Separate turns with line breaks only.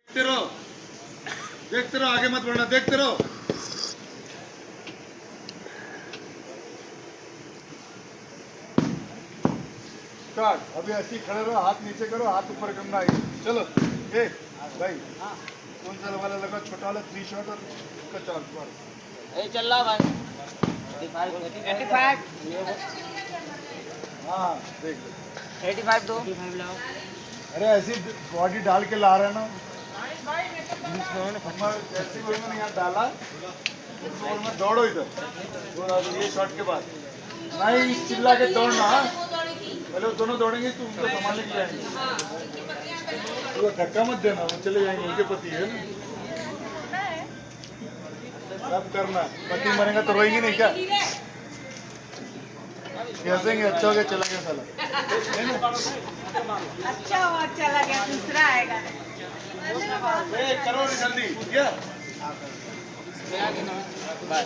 देखते रहो, आगे मत बढ़ना, देखते रहो। स्टार्ट। अभी ऐसे ही खड़े रहो, हाथ नीचे करो, हाथ ऊपर करना है। चलो ए भाई, कौन सा वाला लगा, छोटा वाला 3 शॉट और उसका 4 बार।
चल रहा भाई 85
हाँ देख लो,
85 दो।
अरे ऐसी बॉडी डाल के ला रहे हैं ना, जैसे कोई मैंने यहाँ डाला और मैं दौड़ो इधर, ये शॉट के बाद नहीं चिल्ला के दौड़ना। पहले वो दोनों दौड़ेंगे तो उनको संभालने के लिए आएंगे, तो धक्का मत देना, वो चले जाएंगे, उनके पति है ना। सब करना, पति मरेगा तो रोएंगे नहीं क्या? हंसेंगे, अच्छा हो गया चला गया साला।
अच्छा हुआ चला गया, दूसरा आएगा।
करो जल्दी, क्या?
बस